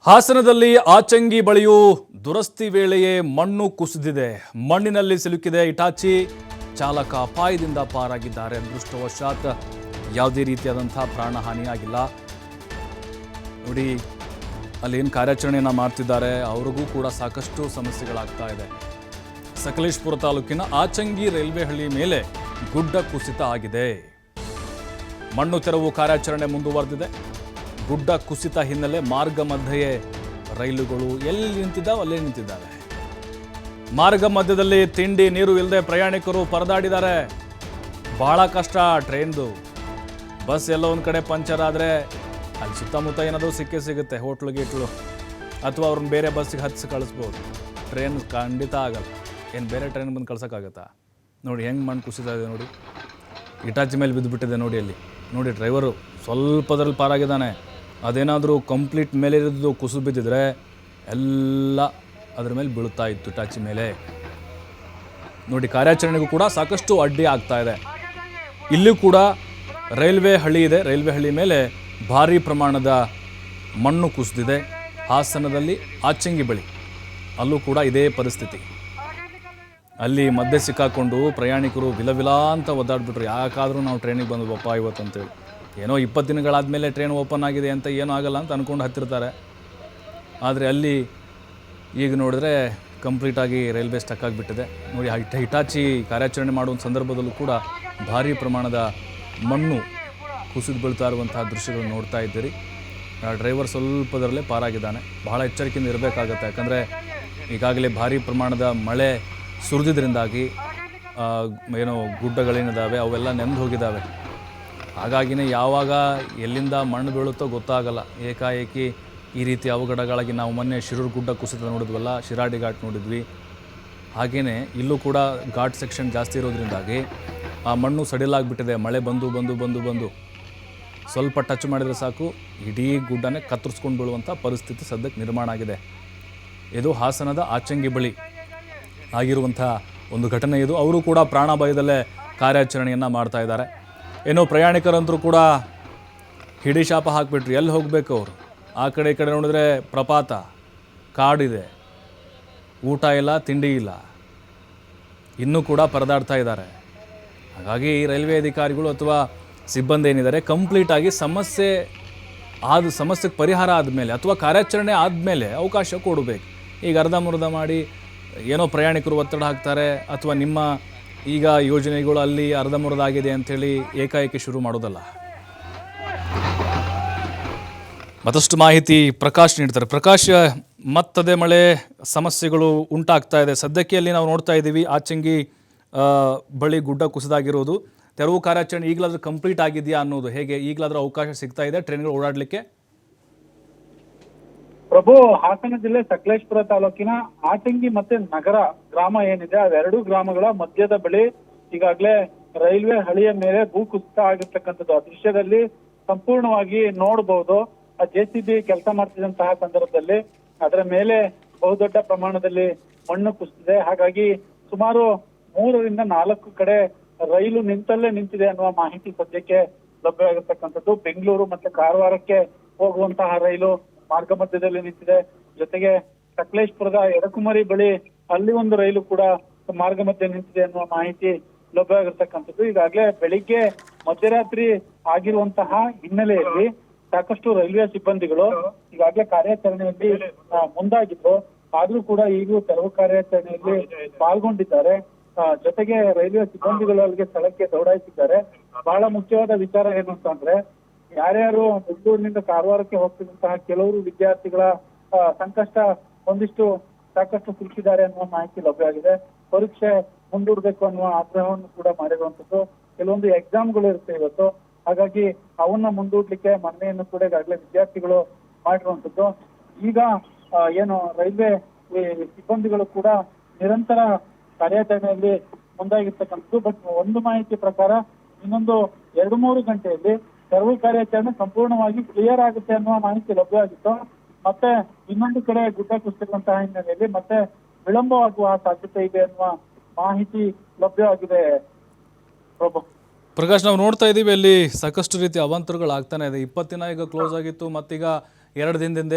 ಹಾಸನದಲ್ಲಿ ಆಚಂಗಿ ಬಳಿಯೂ ದುರಸ್ತಿ ವೇಳೆಯೇ ಮಣ್ಣು ಕುಸಿದಿದೆ. ಮಣ್ಣಿನಲ್ಲಿ ಸಿಲುಕಿದೆ ಇಟಾಚಿ. ಚಾಲಕ ಅಪಾಯದಿಂದ ಪಾರಾಗಿದ್ದಾರೆ. ಅದೃಷ್ಟವಶಾತ್ ಯಾವುದೇ ರೀತಿಯಾದಂತಹ ಪ್ರಾಣಹಾನಿಯಾಗಿಲ್ಲ. ನೋಡಿ, ಅಲ್ಲೇನು ಕಾರ್ಯಾಚರಣೆಯನ್ನು ಮಾಡ್ತಿದ್ದಾರೆ ಅವ್ರಿಗೂ ಕೂಡ ಸಾಕಷ್ಟು ಸಮಸ್ಯೆಗಳಾಗ್ತಾ ಇದೆ. ಸಕಲೇಶಪುರ ತಾಲೂಕಿನ ಆಚಂಗಿ ರೈಲ್ವೆ ಹಳ್ಳಿ ಮೇಲೆ ಗುಡ್ಡ ಕುಸಿತ ಆಗಿದೆ. ಮಣ್ಣು ತೆರವು ಕಾರ್ಯಾಚರಣೆ ಮುಂದುವರೆದಿದೆ. ಗುಡ್ಡ ಕುಸಿತ ಹಿನ್ನೆಲೆ ಮಾರ್ಗ ಮಧ್ಯೆಯೇ ರೈಲುಗಳು ಎಲ್ಲಿ ನಿಂತಿದ್ದಾವೆ ಅಲ್ಲೇ ನಿಂತಿದ್ದಾವೆ. ಮಾರ್ಗ ಮಧ್ಯದಲ್ಲಿ ತಿಂಡಿ ನೀರು ಇಲ್ಲದೆ ಪ್ರಯಾಣಿಕರು ಪರದಾಡಿದ್ದಾರೆ. ಬಹಳ ಕಷ್ಟ ಟ್ರೈನ್ದು. ಬಸ್ ಎಲ್ಲೋ ಒಂದು ಕಡೆ ಪಂಚರ್ ಆದರೆ ಅಲ್ಲಿ ಸುತ್ತಮುತ್ತ ಏನಾದರೂ ಸಿಕ್ಕೇ ಸಿಗುತ್ತೆ, ಹೋಟ್ಲು ಗೀಟ್ಲು, ಅಥವಾ ಅವ್ರನ್ನ ಬೇರೆ ಬಸ್ಸಿಗೆ ಹತ್ತಿಸಿ ಕಳಿಸ್ಬೋದು. ಟ್ರೈನ್ ಖಂಡಿತ ಆಗಲ್ಲ. ಏನು ಬೇರೆ ಟ್ರೈನ್ ಬಂದು ಕಳ್ಸೋಕ್ಕಾಗತ್ತಾ? ನೋಡಿ ಹೆಂಗೆ ಮಣ್ಣು ಕುಸಿತ ಇದೆ ನೋಡಿ. ಇಟಾಚಿ ಮೇಲೆ ಬಿದ್ದುಬಿಟ್ಟಿದೆ ನೋಡಿ. ಅಲ್ಲಿ ನೋಡಿ, ಡ್ರೈವರು ಸ್ವಲ್ಪದ್ರಲ್ಲಿ ಪಾರಾಗಿದ್ದಾನೆ. ಅದೇನಾದರೂ ಕಂಪ್ಲೀಟ್ ಮೇಲೆ ಇರೋದು ಕುಸಿದು ಬಿದ್ದಿದ್ರೆ ಎಲ್ಲ ಅದ್ರ ಮೇಲೆ ಬೀಳುತ್ತಾ ಇತ್ತು, ಇಟಾಚಿ ಮೇಲೆ. ನೋಡಿ, ಕಾರ್ಯಾಚರಣೆಗೂ ಕೂಡ ಸಾಕಷ್ಟು ಅಡ್ಡಿ ಆಗ್ತಾ ಇದೆ. ಇಲ್ಲೂ ಕೂಡ ರೈಲ್ವೆ ಹಳ್ಳಿ ಇದೆ. ರೈಲ್ವೆ ಹಳ್ಳಿ ಮೇಲೆ ಭಾರೀ ಪ್ರಮಾಣದ ಮಣ್ಣು ಕುಸಿದಿದೆ. ಹಾಸನದಲ್ಲಿ ಆಚಂಗಿ ಬಳಿ ಅಲ್ಲೂ ಕೂಡ ಇದೇ ಪರಿಸ್ಥಿತಿ. ಅಲ್ಲಿ ಮಧ್ಯೆ ಸಿಕ್ಕಾಕೊಂಡು ಪ್ರಯಾಣಿಕರು ವಿಲವಿಲ ಅಂತ ಒದ್ದಾಡ್ಬಿಟ್ರು. ಯಾಕಾದರೂ ನಾವು ಟ್ರೈನಿಗೆ ಬಂದ್ವಪ್ಪ ಇವತ್ತು ಅಂತೇಳಿ. ಏನೋ 20 ದಿನಗಳಾದಮೇಲೆ ಟ್ರೈನ್ ಓಪನ್ ಆಗಿದೆ ಅಂತ ಏನೂ ಆಗಲ್ಲ ಅಂತ ಅಂದ್ಕೊಂಡು ಹತ್ತಿರ್ತಾರೆ. ಆದರೆ ಅಲ್ಲಿ ಈಗ ನೋಡಿದ್ರೆ ಕಂಪ್ಲೀಟಾಗಿ ರೈಲ್ವೆ ಸ್ಟಕ್ ಆಗಿಬಿಟ್ಟಿದೆ. ನೋಡಿ, ಹಿಟಾಚಿ ಕಾರ್ಯಾಚರಣೆ ಮಾಡುವ ಸಂದರ್ಭದಲ್ಲೂ ಕೂಡ ಭಾರೀ ಪ್ರಮಾಣದ ಮಣ್ಣು ಕುಸಿದು ಬೀಳ್ತಾ ಇರುವಂತಹ ದೃಶ್ಯಗಳು ನೋಡ್ತಾ ಇದ್ದೀರಿ. ಡ್ರೈವರ್ ಸ್ವಲ್ಪದರಲ್ಲೇ ಪಾರಾಗಿದ್ದಾನೆ. ಬಹಳ ಎಚ್ಚರಿಕೆಯಿಂದ ಇರಬೇಕಾಗತ್ತೆ. ಯಾಕಂದರೆ ಈಗಾಗಲೇ ಭಾರೀ ಪ್ರಮಾಣದ ಮಳೆ ಸುರಿದಿದ್ದರಿಂದಾಗಿ ಏನೋ ಗುಡ್ಡಗಳೇನಿದ್ದಾವೆ ಅವೆಲ್ಲ ನೆಂದು ಹೋಗಿದ್ದಾವೆ. ಹಾಗಾಗಿನೇ ಯಾವಾಗ ಎಲ್ಲಿಂದ ಮಣ್ಣು ಬೀಳುತ್ತೋ ಗೊತ್ತಾಗಲ್ಲ. ಏಕಾಏಕಿ ಈ ರೀತಿ ಅವಘಡಗಳಾಗಿ ನಾವು ಮೊನ್ನೆ ಶಿರೂರು ಗುಡ್ಡ ಕುಸಿತ ನೋಡಿದ್ವಲ್ಲ, ಶಿರಾಡಿ ಘಾಟ್ ನೋಡಿದ್ವಿ. ಹಾಗೆಯೇ ಇಲ್ಲೂ ಕೂಡ ಘಾಟ್ ಸೆಕ್ಷನ್ ಜಾಸ್ತಿ ಇರೋದ್ರಿಂದಾಗಿ ಆ ಮಣ್ಣು ಸಡಿಲಾಗಿಬಿಟ್ಟಿದೆ. ಮಳೆ ಬಂದು ಬಂದು ಬಂದು ಬಂದು ಸ್ವಲ್ಪ ಟಚ್ ಮಾಡಿದರೆ ಸಾಕು ಇಡೀ ಗುಡ್ಡನೇ ಕತ್ತರಿಸ್ಕೊಂಡು ಬೀಳುವಂಥ ಪರಿಸ್ಥಿತಿ ಸದ್ಯಕ್ಕೆ ನಿರ್ಮಾಣ ಆಗಿದೆ. ಇದು ಹಾಸನದ ಆಚಂಗಿ ಬಳಿ ಆಗಿರುವಂಥ ಒಂದು ಘಟನೆ ಇದು. ಅವರು ಕೂಡ ಪ್ರಾಣ ಭಯದಲ್ಲೇ ಕಾರ್ಯಾಚರಣೆಯನ್ನು ಮಾಡ್ತಾ ಇದ್ದಾರೆ. ಏನೋ ಪ್ರಯಾಣಿಕರಂತರೂ ಕೂಡ ಹಿಡಿ ಶಾಪ ಹಾಕಿಬಿಟ್ರು. ಎಲ್ಲಿ ಹೋಗಬೇಕು ಅವರು? ಆ ಕಡೆ ಈ ಕಡೆ ನೋಡಿದ್ರೆ ಪ್ರಪಾತ, ಕಾಡಿದೆ, ಊಟ ಇಲ್ಲ, ತಿಂಡಿ ಇಲ್ಲ, ಇನ್ನೂ ಕೂಡ ಪರದಾಡ್ತಾ ಇದ್ದಾರೆ. ಹಾಗಾಗಿ ರೈಲ್ವೆ ಅಧಿಕಾರಿಗಳು ಅಥವಾ ಸಿಬ್ಬಂದಿ ಏನಿದ್ದಾರೆ ಕಂಪ್ಲೀಟಾಗಿ ಸಮಸ್ಯೆಗೆ ಪರಿಹಾರ ಆದಮೇಲೆ ಅಥವಾ ಕಾರ್ಯಾಚರಣೆ ಆದಮೇಲೆ ಅವಕಾಶ ಕೊಡಬೇಕು. ಈಗ ಅರ್ಧಂಬರ್ಧ ಮಾಡಿ ಏನೋ ಪ್ರಯಾಣಿಕರು ಒತ್ತಡ ಹಾಕ್ತಾರೆ, ಅಥವಾ ನಿಮ್ಮ ಈಗ ಯೋಜನೆಗಳು ಅಲ್ಲಿ ಅರ್ಧಂಬರ್ಧ ಆಗಿದೆ ಅಂಥೇಳಿ ಏಕಾಏಕಿ ಶುರು ಮಾಡೋದಲ್ಲ. ಮತ್ತಷ್ಟು ಮಾಹಿತಿ ಪ್ರಕಾಶ್ ನೀಡ್ತಾರೆ. ಪ್ರಕಾಶ್, ಮತ್ತದೇ ಮಳೆ ಸಮಸ್ಯೆಗಳು ಉಂಟಾಗ್ತಾ ಇದೆ. ಸದ್ಯಕ್ಕೆ ಅಲ್ಲಿ ನಾವು ನೋಡ್ತಾ ಇದ್ದೀವಿ ಆಚಂಗಿ ಬಳಿ ಗುಡ್ಡ ಕುಸಿದಾಗಿರೋದು. ತೆರವು ಕಾರ್ಯಾಚರಣೆ ಈಗಲಾದರೂ ಕಂಪ್ಲೀಟ್ ಆಗಿದೆಯಾ ಅನ್ನೋದು ಹೇಗೆ? ಈಗಲಾದರೂ ಅವಕಾಶ ಸಿಗ್ತಾ ಇದೆ ಟ್ರೈನ್ಗಳು ಓಡಾಡಲಿಕ್ಕೆ? ಪ್ರಭು, ಹಾಸನ ಜಿಲ್ಲೆ ಸಕಲೇಶಪುರ ತಾಲೂಕಿನ ಆಚಂಗಿ ಮತ್ತೆ ನಗರ ಗ್ರಾಮ ಏನಿದೆ, ಅವೆರಡು ಗ್ರಾಮಗಳ ಮಧ್ಯದ ಬಳಿ ಈಗಾಗಲೇ ರೈಲ್ವೆ ಹಳಿಯ ಮೇಲೆ ಭೂಕುಸಿತ ಆಗಿರ್ತಕ್ಕಂಥದ್ದು ಆ ದೃಶ್ಯದಲ್ಲಿ ಸಂಪೂರ್ಣವಾಗಿ ನೋಡಬಹುದು. ಆ JCB ಕೆಲಸ ಮಾಡ್ತಿದ್ದಂತಹ ಸಂದರ್ಭದಲ್ಲಿ ಅದರ ಮೇಲೆ ಬಹುದೊಡ್ಡ ಪ್ರಮಾಣದಲ್ಲಿ ಮಣ್ಣು ಕುಸಿದಿದೆ. ಹಾಗಾಗಿ ಸುಮಾರು 3 ರಿಂದ 4 ಕಡೆ ರೈಲು ನಿಂತಲ್ಲೇ ನಿಂತಿದೆ ಅನ್ನುವ ಮಾಹಿತಿ ಸದ್ಯಕ್ಕೆ ಲಭ್ಯವಾಗಿರ್ತಕ್ಕಂಥದ್ದು. ಬೆಂಗಳೂರು ಮತ್ತೆ ಕಾರವಾರಕ್ಕೆ ಹೋಗುವಂತಹ ರೈಲು ಮಾರ್ಗ ಮಧ್ಯದಲ್ಲಿ ನಿಂತಿದೆ. ಜೊತೆಗೆ ಸಕಲೇಶಪುರದ ಎಡಕುಮರಿ ಬಳಿ ಅಲ್ಲಿ ಒಂದು ರೈಲು ಕೂಡ ಮಾರ್ಗ ಮಧ್ಯೆ ನಿಂತಿದೆ ಅನ್ನುವ ಮಾಹಿತಿ ಲಭ್ಯವಾಗಿರ್ತಕ್ಕಂಥದ್ದು. ಈಗಾಗಲೇ ಬೆಳಿಗ್ಗೆ ಮಧ್ಯರಾತ್ರಿ ಆಗಿರುವಂತಹ ಹಿನ್ನೆಲೆಯಲ್ಲಿ ಸಾಕಷ್ಟು ರೈಲ್ವೆ ಸಿಬ್ಬಂದಿಗಳು ಈಗಾಗಲೇ ಕಾರ್ಯಾಚರಣೆಯಲ್ಲಿ ಮುಂದಾಗಿದ್ರು. ಆದ್ರೂ ಕೂಡ ಈಗಲೂ ತೆರವು ಕಾರ್ಯಾಚರಣೆಯಲ್ಲಿ ಪಾಲ್ಗೊಂಡಿದ್ದಾರೆ. ಜೊತೆಗೆ ರೈಲ್ವೆ ಸಿಬ್ಬಂದಿಗಳು ಅಲ್ಲಿಗೆ ಸ್ಥಳಕ್ಕೆ ದೌಡಾಯಿಸಿದ್ದಾರೆ. ಬಹಳ ಮುಖ್ಯವಾದ ವಿಚಾರ ಏನು ಅಂತಂದ್ರೆ, ಯಾರ್ಯಾರು ಬೆಂಗಳೂರಿನಿಂದ ಕಾರವಾರಕ್ಕೆ ಹೋಗ್ತಿದ್ದಂತಹ ಕೆಲವರು ವಿದ್ಯಾರ್ಥಿಗಳ ಸಂಕಷ್ಟ ಸಾಕಷ್ಟು ಸಿಕ್ಕಿದ್ದಾರೆ ಅನ್ನುವ ಮಾಹಿತಿ ಲಭ್ಯವಾಗಿದೆ. ಪರೀಕ್ಷೆ ಮುಂದೂಡಬೇಕು ಅನ್ನುವ ಆಗ್ರಹವನ್ನು ಕೂಡ ಮಾಡಿರುವಂತದ್ದು. ಕೆಲವೊಂದು ಎಕ್ಸಾಮ್ಗಳು ಇರುತ್ತೆ ಇವತ್ತು, ಹಾಗಾಗಿ ಅವನ್ನ ಮುಂದೂಡ್ಲಿಕ್ಕೆ ಮನವಿಯನ್ನು ಕೂಡ ಈಗಾಗಲೇ ವಿದ್ಯಾರ್ಥಿಗಳು ಮಾಡಿರುವಂತದ್ದು. ಈಗ ಏನು ರೈಲ್ವೆ ಸಿಬ್ಬಂದಿಗಳು ಕೂಡ ನಿರಂತರ ಕಾರ್ಯಾಚರಣೆಯಲ್ಲಿ ಮುಂದಾಗಿರ್ತಕ್ಕಂಥದ್ದು. ಬಟ್ ಒಂದು ಮಾಹಿತಿ ಪ್ರಕಾರ ಇನ್ನೊಂದು 2-3 ಗಂಟೆಯಲ್ಲಿ ತೆರವು ಕಾರ್ಯಾಚರಣೆ ಸಂಪೂರ್ಣವಾಗಿ ಕ್ಲಿಯರ್ ಆಗುತ್ತೆ ಅನ್ನುವ ಮಾಹಿತಿ ಲಭ್ಯವಾಗಿತ್ತು. ಮತ್ತೆ ಇನ್ನೊಂದು ಕಡೆ ಗುಡ್ಡ ಕುಸಿದಂತಹ ಹಿನ್ನೆಲೆಯಲ್ಲಿ ಮತ್ತೆ ವಿಳಂಬವಾಗುವ ಸಾಧ್ಯತೆ ಇದೆ ಅನ್ನುವ ಮಾಹಿತಿ ಲಭ್ಯವಾಗಿದೆ. ಪ್ರಕಾಶ್, ನಾವು ನೋಡ್ತಾ ಇದ್ದೀವಿ ಅಲ್ಲಿ ಸಾಕಷ್ಟು ರೀತಿಯ ಅವಾಂತರಗಳಾಗ್ತಾನೆ ಇದೆ. 20 ದಿನ ಈಗ ಕ್ಲೋಸ್ ಆಗಿತ್ತು, ಮತ್ತೀಗ 2 ದಿನದಿಂದ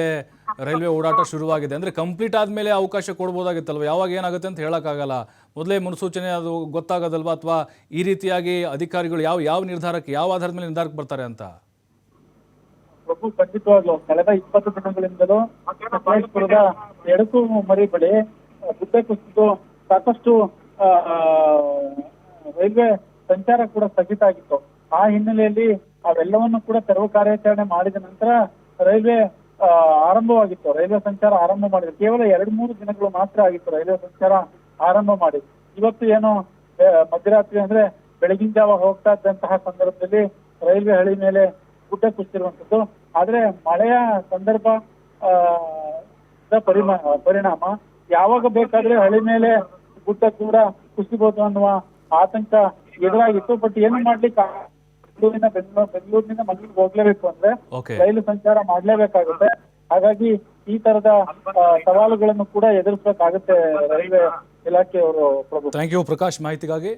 ರೈಲ್ವೆ ಓಡಾಟ ಶುರುವಾಗಿದೆ ಅಂದರೆ ಕಂಪ್ಲೀಟ್ ಆದಮೇಲೆ ಅವಕಾಶ ಕೊಡ್ಬೋದಾಗಿತ್ತಲ್ವ? ಯಾವಾಗ ಏನಾಗುತ್ತೆ ಅಂತ ಹೇಳೋಕ್ಕಾಗಲ್ಲ. ಮೊದಲೇ ಮುನ್ಸೂಚನೆ ಅದು ಗೊತ್ತಾಗೋದಲ್ವಾ? ಅಥವಾ ಈ ರೀತಿಯಾಗಿ ಅಧಿಕಾರಿಗಳು ಯಾವ ನಿರ್ಧಾರಕ್ಕೆ, ಯಾವ ಆಧಾರದ ಮೇಲೆ ನಿರ್ಧಾರಕ್ಕೆ ಬರ್ತಾರೆ ಅಂತ? ಪ್ರಭು, ಖಂಡಿತವಾಗ್ಲು ಕಳೆದ 20 ದಿನಗಳಿಂದಲೂ ಸಕಲೇಶಪುರದ ಎಡಕು ಮರಿ ಬಳಿ ಗುಡ್ಡೆ ಕುಸಿದು ಸಾಕಷ್ಟು ರೈಲ್ವೆ ಸಂಚಾರ ಕೂಡ ಸ್ಥಗಿತ ಆಗಿತ್ತು. ಆ ಹಿನ್ನೆಲೆಯಲ್ಲಿ ಅವೆಲ್ಲವನ್ನು ಕೂಡ ತೆರವು ಕಾರ್ಯಾಚರಣೆ ಮಾಡಿದ ನಂತರ ರೈಲ್ವೆ ಆರಂಭವಾಗಿತ್ತು. ರೈಲ್ವೆ ಸಂಚಾರ ಆರಂಭ ಮಾಡಿದ್ರು. ಕೇವಲ 2-3 ದಿನಗಳು ಮಾತ್ರ ಆಗಿತ್ತು ರೈಲ್ವೆ ಸಂಚಾರ ಆರಂಭ ಮಾಡಿ. ಇವತ್ತು ಏನು ಮಧ್ಯರಾತ್ರಿ ಅಂದ್ರೆ ಬೆಳಗಿನ ಜಾವ ಹೋಗ್ತಾ ಇದ್ದಂತಹ ಸಂದರ್ಭದಲ್ಲಿ ರೈಲ್ವೆ ಹಳಿ ಮೇಲೆ ಗುಡ್ಡೆ ಕುಸಿರುವಂತದ್ದು. ಆದ್ರೆ ಮಳೆಯ ಸಂದರ್ಭ ಪರಿಣಾಮ ಯಾವಾಗ ಬೇಕಾದ್ರೆ ಹಳಿ ಮೇಲೆ ಗುಡ್ಡ ಕೂಡ ಕುಸಿಬಹುದು ಅನ್ನುವ ಆತಂಕ ಎದುರಾಗಿತ್ತು. ಬಟ್ ಏನು ಮಾಡ್ಲಿಕ್ಕೆ ಬೆಂಗಳೂರಿನಿಂದ ಮಂಗಳೂರಿಗೆ ಹೋಗ್ಲೇಬೇಕು ಅಂದ್ರೆ ರೈಲು ಸಂಚಾರ ಮಾಡ್ಲೇಬೇಕಾಗುತ್ತೆ. ಹಾಗಾಗಿ ಈ ತರದ ಸವಾಲುಗಳನ್ನು ಕೂಡ ಎದುರಿಸಬೇಕಾಗುತ್ತೆ ರೈಲ್ವೆ ಇಲಾಖೆಯವರು. ಪ್ರಭು, ಥ್ಯಾಂಕ್ ಯು ಪ್ರಕಾಶ್ ಮಾಹಿತಿಗಾಗಿ.